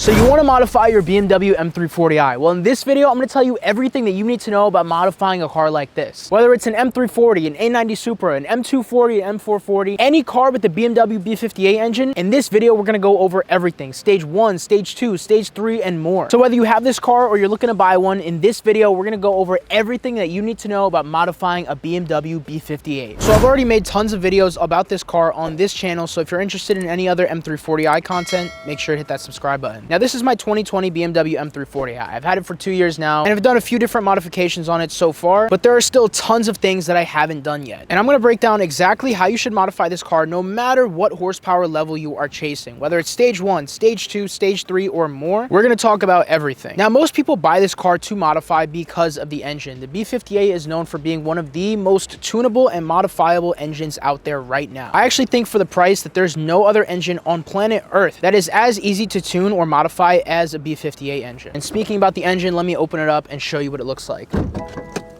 So you want to modify your BMW M340i. Well, in this video, I'm going to tell you everything that you need to know about modifying a car like this. Whether it's an M340, an A90 Supra, an M240, an M440, any car with the BMW B58 engine, in this video, we're going to go over everything. Stage 1, Stage 2, Stage 3, and more. So whether you have this car or you're looking to buy one, in this video, we're going to go over everything that you need to know about modifying a BMW B58. So I've already made tons of videos about this car on this channel, so if you're interested in any other M340i content, make sure to hit that subscribe button. Now, this is my 2020 BMW M340i. I've had it for 2 years now, and I've done a few different modifications on it so far, but there are still tons of things that I haven't done yet. And I'm going to break down exactly how you should modify this car no matter what horsepower level you are chasing. Whether it's Stage 1, Stage 2, Stage 3, or more, we're going to talk about everything. Now, most people buy this car to modify because of the engine. The B58 is known for being one of the most tunable and modifiable engines out there right now. I actually think for the price that there's no other engine on planet Earth that is as easy to tune or modify as a B58 engine. And speaking about the engine, let me open it up and show you what it looks like.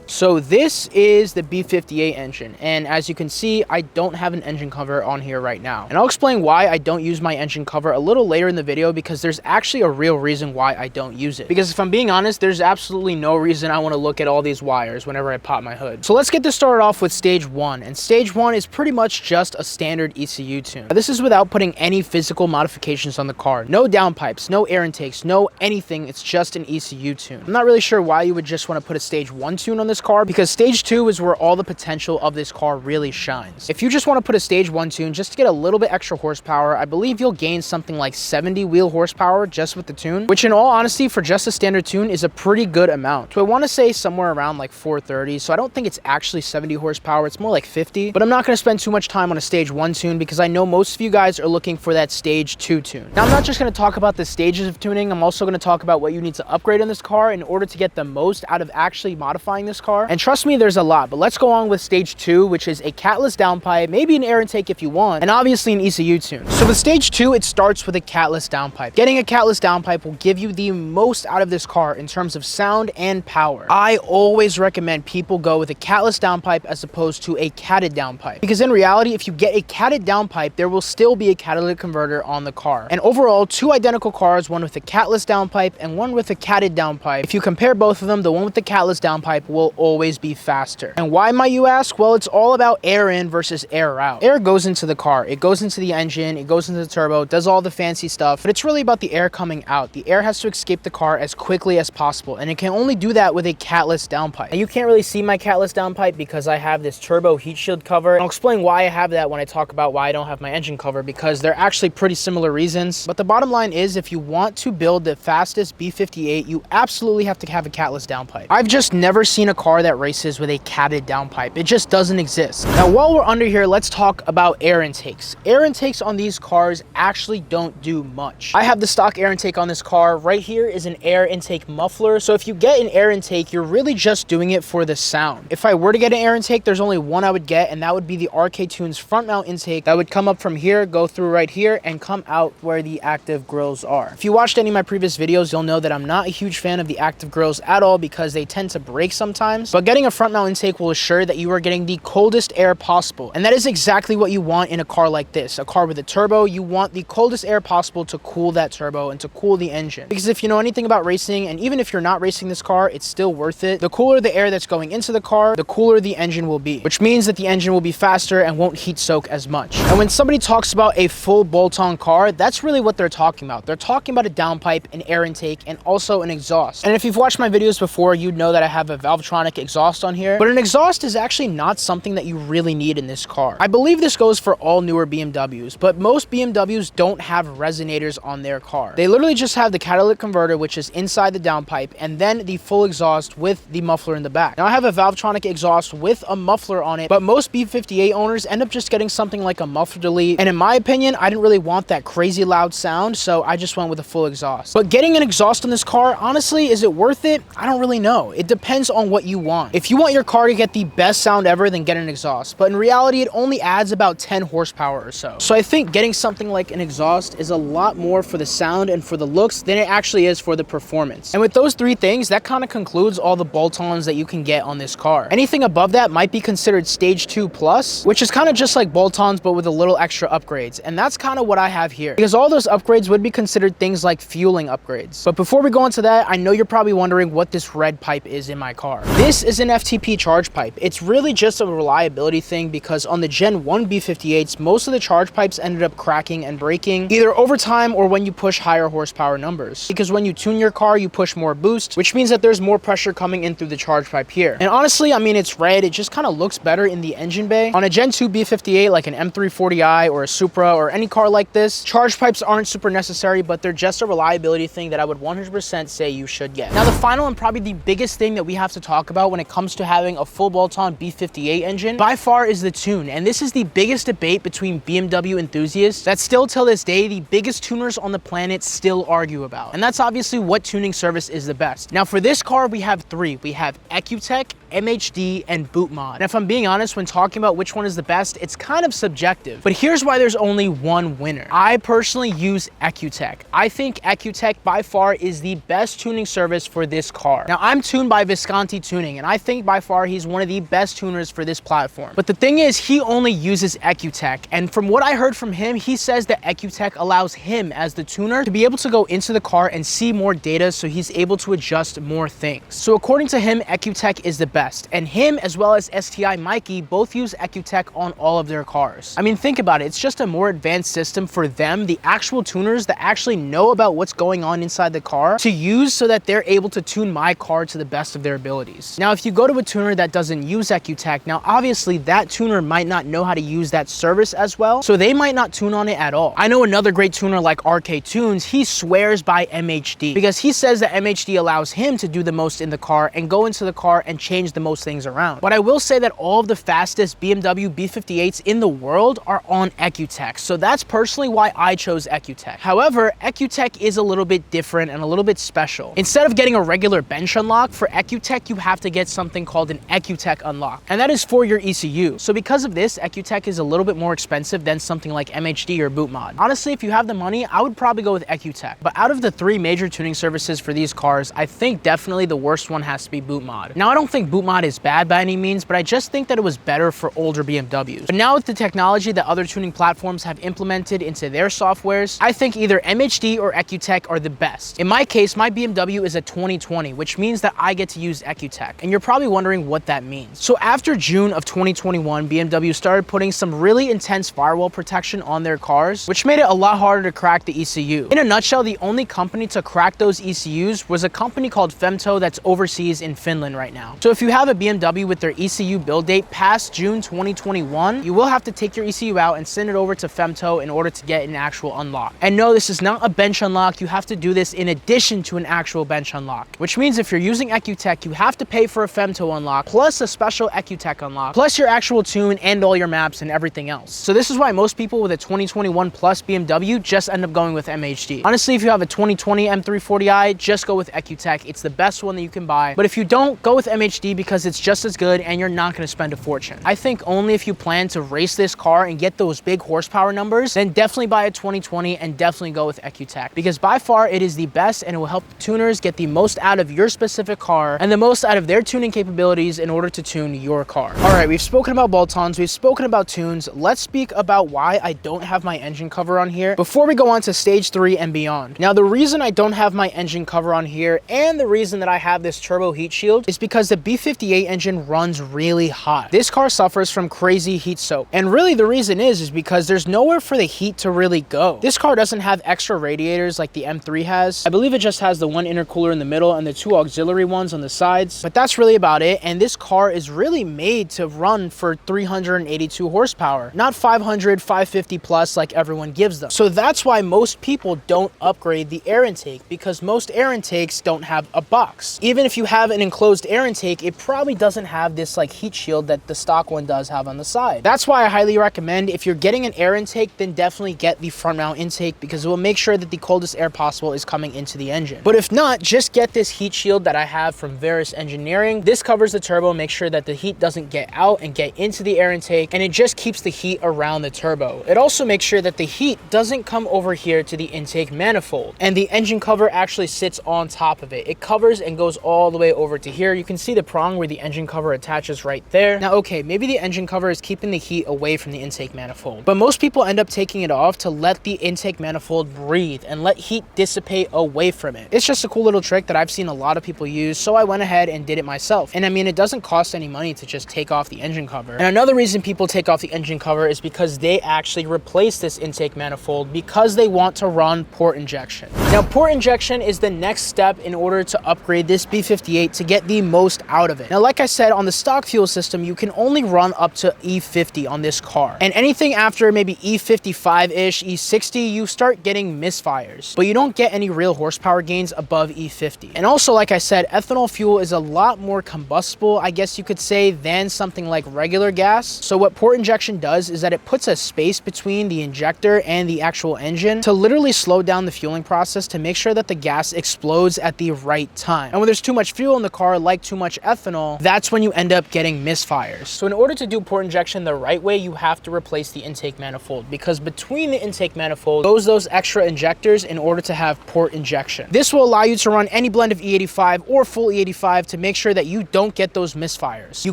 So this is the B58 engine, and as you can see, I don't have an engine cover on here right now. And I'll explain why I don't use my engine cover a little later in the video, because there's actually a real reason why I don't use it. Because if I'm being honest, there's absolutely no reason I want to look at all these wires whenever I pop my hood. So let's get this started off with Stage 1, and Stage 1 is pretty much just a standard ECU tune. Now, this is without putting any physical modifications on the car. No downpipes, no air intakes, no anything. It's just an ECU tune. I'm not really sure why you would just want to put a Stage 1 tune on this car, because Stage 2 is where all the potential of this car really shines. If you just want to put a Stage 1 tune just to get a little bit extra horsepower, I believe you'll gain something like 70 wheel horsepower just with the tune, which in all honesty for just a standard tune is a pretty good amount. So I want to say somewhere around like 430, so I don't think it's actually 70 horsepower, it's more like 50, but I'm not going to spend too much time on a Stage 1 tune because I know most of you guys are looking for that Stage 2 tune. Now, I'm not just going to talk about the stages of tuning, I'm also going to talk about what you need to upgrade in this car in order to get the most out of actually modifying this car. And trust me, there's a lot, but let's go on with Stage 2, which is a catless downpipe, maybe an air intake if you want, and obviously an ECU tune. So with Stage 2, it starts with a catless downpipe. Getting a catless downpipe will give you the most out of this car in terms of sound and power. I always recommend people go with a catless downpipe as opposed to a catted downpipe, because in reality, if you get a catted downpipe, there will still be a catalytic converter on the car. And overall, two identical cars, one with a catless downpipe and one with a catted downpipe, if you compare both of them, the one with the catless downpipe will always be faster. And why might you ask? Well, it's all about air in versus air out. Air goes into the car, it goes into the engine, it goes into the turbo, it does all the fancy stuff, but it's really about the air coming out. The air has to escape the car as quickly as possible, and it can only do that with a catless downpipe. And you can't really see my catless downpipe because I have this turbo heat shield cover, and I'll explain why I have that when I talk about why I don't have my engine cover, because they're actually pretty similar reasons. But the bottom line is, if you want to build the fastest B58, you absolutely have to have a catless downpipe. I've just never seen a car that races with a catted downpipe. It just doesn't exist. Now, while we're under here, let's talk about air intakes. Air intakes on these cars actually don't do much. I have the stock air intake on this car. Right here is an air intake muffler. So if you get an air intake, you're really just doing it for the sound. If I were to get an air intake, there's only one I would get, and that would be the RK Tunes front mount intake that would come up from here, go through right here, and come out where the active grills are. If you watched any of my previous videos, you'll know that I'm not a huge fan of the active grills at all because they tend to break sometimes, but getting a front mount intake will assure that you are getting the coldest air possible. And that is exactly what you want in a car like this. A car with a turbo, you want the coldest air possible to cool that turbo and to cool the engine. Because if you know anything about racing, and even if you're not racing this car, it's still worth it. The cooler the air that's going into the car, the cooler the engine will be, which means that the engine will be faster and won't heat soak as much. And when somebody talks about a full bolt-on car, that's really what they're talking about. They're talking about a downpipe, an air intake, and also an exhaust. And if you've watched my videos before, you'd know that I have a Valvetronic exhaust on here, but an exhaust is actually not something that you really need in this car. I believe this goes for all newer BMWs, but most BMWs don't have resonators on their car. They literally just have the catalytic converter, which is inside the downpipe, and then the full exhaust with the muffler in the back. Now, I have a Valvetronic exhaust with a muffler on it, but most B58 owners end up just getting something like a muffler delete, and in my opinion, I didn't really want that crazy loud sound, so I just went with a full exhaust. But getting an exhaust on this car, honestly, is it worth it? I don't really know. It depends on what you you want. If you want your car to get the best sound ever, then get an exhaust. But in reality, it only adds about 10 horsepower or so. So I think getting something like an exhaust is a lot more for the sound and for the looks than it actually is for the performance. And with those three things, that kind of concludes all the bolt-ons that you can get on this car. Anything above that might be considered stage 2 plus, which is kind of just like bolt-ons but with a little extra upgrades. And that's kind of what I have here, because all those upgrades would be considered things like fueling upgrades. But before we go into that, I know you're probably wondering what this red pipe is in my car. This is an FTP charge pipe. It's really just a reliability thing, because on the Gen 1 B58s, most of the charge pipes ended up cracking and breaking either over time or when you push higher horsepower numbers. Because when you tune your car, you push more boost, which means that there's more pressure coming in through the charge pipe here. And honestly, I mean, it's red. It just kind of looks better in the engine bay. On a Gen 2 B58, like an M340i or a Supra or any car like this, charge pipes aren't super necessary, but they're just a reliability thing that I would 100% say you should get. Now, the final and probably the biggest thing that we have to talk about when it comes to having a full bolt-on B58 engine by far is the tune. And this is the biggest debate between BMW enthusiasts that still till this day, the biggest tuners on the planet still argue about. And that's obviously what tuning service is the best. Now, for this car, we have three. We have EcuTech, MHD, and BootMod. And if I'm being honest, when talking about which one is the best, it's kind of subjective. But here's why there's only one winner. I personally use EcuTech. I think EcuTech by far is the best tuning service for this car. Now, I'm tuned by Visconti Tuning, and I think by far he's one of the best tuners for this platform. But the thing is, he only uses EcuTech. And from what I heard from him, he says that EcuTech allows him as the tuner to be able to go into the car and see more data, so he's able to adjust more things. So according to him, EcuTech is the best. And him as well as STI Mikey both use EcuTech on all of their cars. I mean, think about it. It's just a more advanced system for them, the actual tuners that actually know about what's going on inside the car, to use so that they're able to tune my car to the best of their abilities. Now, if you go to a tuner that doesn't use EcuTech, now obviously that tuner might not know how to use that service as well, so they might not tune on it at all. I know another great tuner like RK Tunes, he swears by MHD because he says that MHD allows him to do the most in the car and go into the car and change the most things around. But I will say that all of the fastest BMW B58s in the world are on EcuTech, so that's personally why I chose EcuTech. However, EcuTech is a little bit different and a little bit special. Instead of getting a regular bench unlock, for EcuTech you have to get something called an EcuTech unlock, and that is for your ECU. So because of this, EcuTech is a little bit more expensive than something like MHD or BootMod. Honestly, if you have the money, I would probably go with EcuTech. But out of the three major tuning services for these cars, I think definitely the worst one has to be BootMod. Now, I don't think BootMod is bad by any means, but I just think that it was better for older BMWs. But now with the technology that other tuning platforms have implemented into their softwares, I think either MHD or EcuTech are the best. In my case, my BMW is a 2020, which means that I get to use EcuTech. And you're probably wondering what that means. So after June of 2021, BMW started putting some really intense firewall protection on their cars, which made it a lot harder to crack the ECU. In a nutshell, the only company to crack those ECUs was a company called Femto that's overseas in Finland right now. So if you have a BMW with their ECU build date past June 2021, you will have to take your ECU out and send it over to Femto in order to get an actual unlock. And no, this is not a bench unlock. You have to do this in addition to an actual bench unlock, which means if you're using EcuTech, you have to pay for a Femto unlock, plus a special EcuTech unlock, plus your actual tune and all your maps and everything else. So this is why most people with a 2021 plus BMW just end up going with MHD. Honestly, if you have a 2020 M340i, just go with EcuTech. It's the best one that you can buy. But if you don't, go with MHD because it's just as good and you're not going to spend a fortune. I think only if you plan to race this car and get those big horsepower numbers, then definitely buy a 2020 and definitely go with EcuTech, because by far it is the best and it will help tuners get the most out of your specific car and the most out of their tuning capabilities in order to tune your car. All right, we've spoken about bolt-ons, we've spoken about tunes. Let's speak about why I don't have my engine cover on here before we go on to stage 3 and beyond. Now, the reason I don't have my engine cover on here and the reason that I have this turbo heat shield is because the B58 engine runs really hot. This car suffers from crazy heat soak, and really the reason is because there's nowhere for the heat to really go. This car doesn't have extra radiators like the M3 has. I believe it just has the one intercooler in the middle and the two auxiliary ones on the sides, but that's really about it. And this car is really made to run for 382 horsepower, not 500, 550 plus like everyone gives them. So that's why most people don't upgrade the air intake, because most air intakes don't have a box. Even if you have an enclosed air intake, it it probably doesn't have this like heat shield that the stock one does have on the side. That's why I highly recommend, if you're getting an air intake, then definitely get the front mount intake, because it will make sure that the coldest air possible is coming into the engine. But if not, just get this heat shield that I have from Varus Engineering. This covers the turbo, make sure that the heat doesn't get out and get into the air intake, and it just keeps the heat around the turbo. It also makes sure that the heat doesn't come over here to the intake manifold, and the engine cover actually sits on top of it. It covers and goes all the way over to here. You can see the prong where the engine cover attaches right there. Now, okay, maybe the engine cover is keeping the heat away from the intake manifold, but most people end up taking it off to let the intake manifold breathe and let heat dissipate away from it. It's just a cool little trick that I've seen a lot of people use, so I went ahead and did it myself. And I mean, it doesn't cost any money to just take off the engine cover. And another reason people take off the engine cover is because they actually replace this intake manifold because they want to run port injection. Now, port injection is the next step in order to upgrade this B58 to get the most out of it. Now, like I said, on the stock fuel system, you can only run up to E50 on this car. And anything after maybe E55-ish, E60, you start getting misfires, but you don't get any real horsepower gains above E50. And also, like I said, ethanol fuel is a lot more combustible, I guess you could say, than something like regular gas. So what port injection does is that it puts a space between the injector and the actual engine to literally slow down the fueling process to make sure that the gas explodes at the right time. And when there's too much fuel in the car, like too much ethanol, that's when you end up getting misfires. So in order to do port injection the right way, you have to replace the intake manifold, because between the intake manifold goes those extra injectors in order to have port injection. This will allow you to run any blend of E85 or full E85 to make sure that you don't get those misfires. You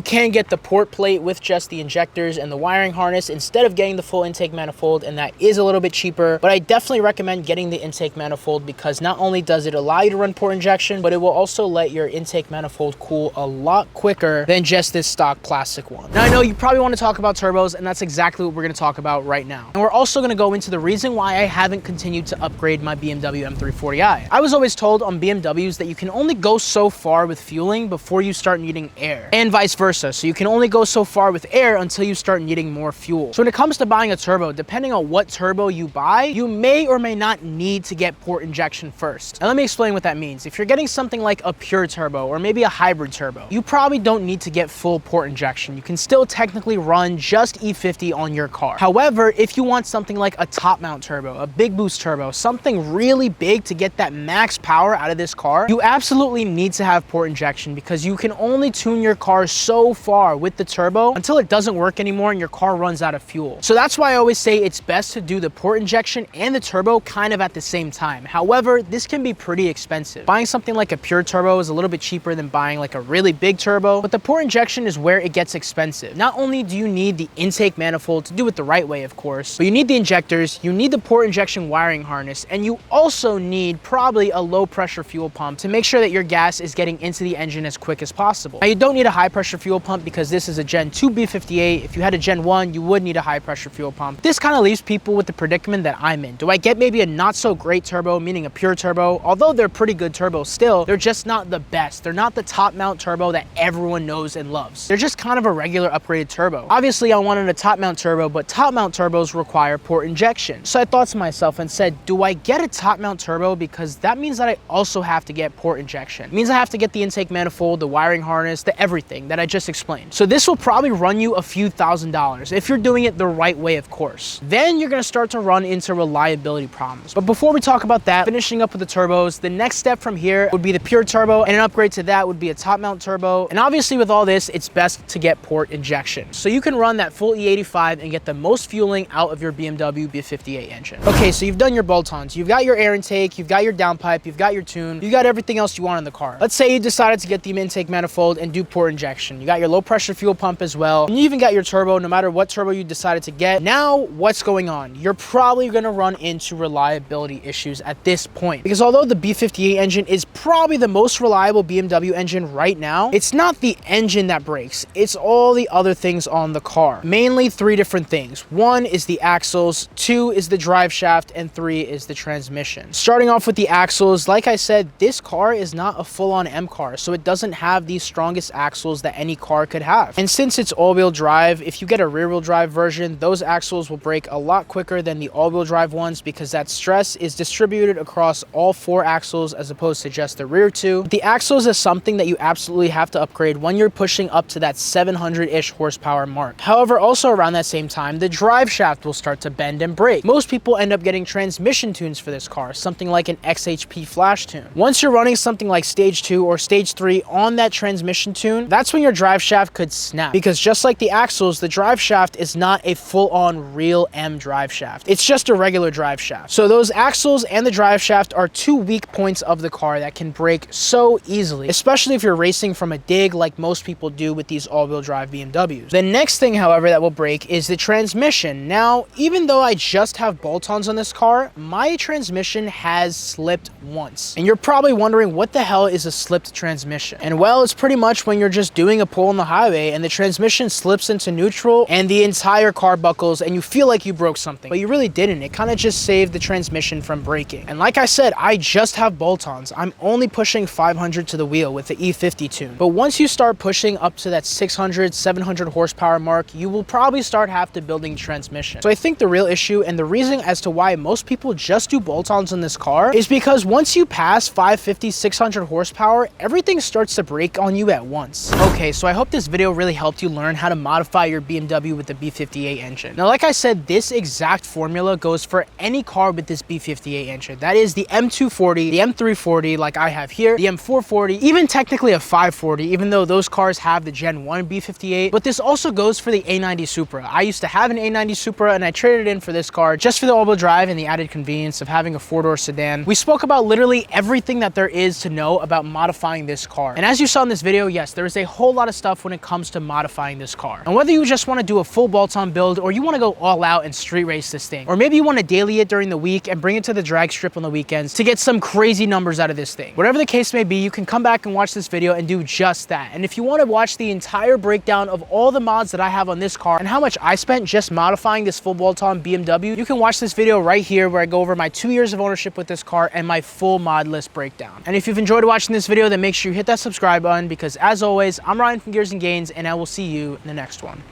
can get the port plate with just the injectors and the wiring harness instead of getting the full intake manifold, and that is a little bit cheaper, but I definitely recommend getting the intake manifold, because not only does it allow you to run port injection, but it will also let your intake manifold cool a lot quicker than just this stock plastic one. Now, I know you probably want to talk about turbos, and that's exactly what we're going to talk about right now. And we're also going to go into the reason why I haven't continued to upgrade my BMW M340i. I was always told on BMWs that you can only go so far with fueling before you start needing air, and vice versa. So you can only go so far with air until you start needing more fuel. So when it comes to buying a turbo, depending on what turbo you buy, you may or may not need to get port injection first. And let me explain what that means. If you're getting something like a pure turbo or maybe a hybrid turbo, you probably don't need to get full port injection. You can still technically run just E50 on your car. However, if you want something like a top mount turbo, a big boost turbo, something really big to get that max power out of this car, you absolutely need to have port injection, because you can only tune your car so far with the turbo until it doesn't work anymore and your car runs out of fuel. So that's why I always say it's best to do the port injection and the turbo kind of at the same time. However, this can be pretty expensive. Buying something like a pure turbo is a little bit cheaper than buying like a really big turbo, but the port injection is where it gets expensive. Not only do you need the intake manifold to do it the right way, of course, but you need the injectors, you need the port injection wiring harness, and you also need probably a low pressure fuel pump to make sure that your gas is getting into the engine as quick as possible. Now, you don't need a high pressure fuel pump because this is a Gen 2 B58. If you had a Gen 1, you would need a high pressure fuel pump. This kind of leaves people with the predicament that I'm in. Do I get maybe a not so great turbo, meaning a pure turbo? Although they're pretty good turbos still, they're just not the best. They're not the top mount turbo that everyone knows and loves. They're just kind of a regular upgraded turbo. Obviously, I wanted a top mount turbo, but top mount turbos require port injection. So I thought to myself and said, do I get a top mount turbo? Because that means that I also have to get port injection. It means I have to get the intake manifold, the wiring harness, the everything that I just explained. So this will probably run you a few $1,000s if you're doing it the right way, of course. Then you're gonna start to run into reliability problems. But before we talk about that, finishing up with the turbos, the next step from here would be the pure turbo, and an upgrade to that would be a top mount turbo. And obviously with all this, it's best to get port injection, so you can run that full E85 and get the most fueling out of your BMW B58 engine. Okay, so you've done your bolt-ons, you've got your air intake, you've got your downpipe, you've got your tune, you've got everything else you want in the car. Let's say you decided to get the intake manifold and do port injection. You got your low pressure fuel pump as well, and you even got your turbo, no matter what turbo you decided to get. Now, what's going on? You're probably gonna run into reliability issues at this point, because although the B58 engine is probably the most reliable BMW engine right now, it's not the engine that breaks, it's all the other things on the car. Mainly 3 different things. 1 is the axles, 2 is the drive shaft, and 3 is the transmission. Starting off with the axles, like I said, this car is not a full-on M car, so it doesn't have the strongest axles that any car could have. And since it's all-wheel drive, if you get a rear-wheel drive version, those axles will break a lot quicker than the all-wheel drive ones, because that stress is distributed across all 4 axles as opposed to just the rear 2. The axles is something that you absolutely have to upgrade when you're pushing up to that 700-ish horsepower mark. However, also around that same time, the drive shaft will start to bend and break. Most people end up getting transmission tunes for this car, something like an XHP flash tune. Once you're running something like stage 2 or stage 3 on that transmission tune, that's when your drive shaft could snap, because just like the axles, the drive shaft is not a full-on real M drive shaft. It's just a regular drive shaft. So those axles and the drive shaft are two weak points of the car that can break so easily, especially if you're racing from a dig like most people do with these all-wheel drive BMWs. The next thing, however, that will break is the transmission. Now, even though I just have bolt-ons on this car, my transmission has slipped once. And you're probably wondering, what the hell is a slipped transmission? And well, it's pretty much when you're just doing a pull on the highway and the transmission slips into neutral and the entire car buckles and you feel like you broke something, but you really didn't. It kind of just saved the transmission from breaking. And like I said, I just have bolt-ons. I'm only pushing 500 to the wheel with the E50 tune. But once you start pushing up to that 600, 700 horsepower mark, you will probably start have to building transmission. So I think the real issue and the reason as to why most people just do bolt-ons on this car is because once you pass 550, 600 horsepower, everything starts to break on you at once. Okay, so I hope this video really helped you learn how to modify your BMW with the B58 engine. Now, like I said, this exact formula goes for any car with this B58 engine. That is the M240, the M340 like I have here, the M440, even technically a 540, even though those cars have the Gen 1 B58, but this also goes for the A90 Supra. I used to have an A90 Supra and I traded in for this car just for the all-wheel drive and the added convenience of having a four-door sedan. We spoke about literally everything that there is to know about modifying this car. And as you saw in this video, yes, there is a whole lot of stuff when it comes to modifying this car. And whether you just want to do a full bolt-on build or you want to go all out and street race this thing, or maybe you want to daily it during the week and bring it to the drag strip on the weekends to get some crazy numbers out of this thing. Whatever the case may be, you can come back and watch this video and do just that. And if you want to watch the entire breakdown of all the mods that I have on this car and how much I spent just modifying this full bolt-on BMW, you can watch this video right here where I go over my 2 years of ownership with this car and my full mod list breakdown. And if you've enjoyed watching this video, then make sure you hit that subscribe button, because as always, I'm Ryan from Gears and Gains, and I will see you in the next one.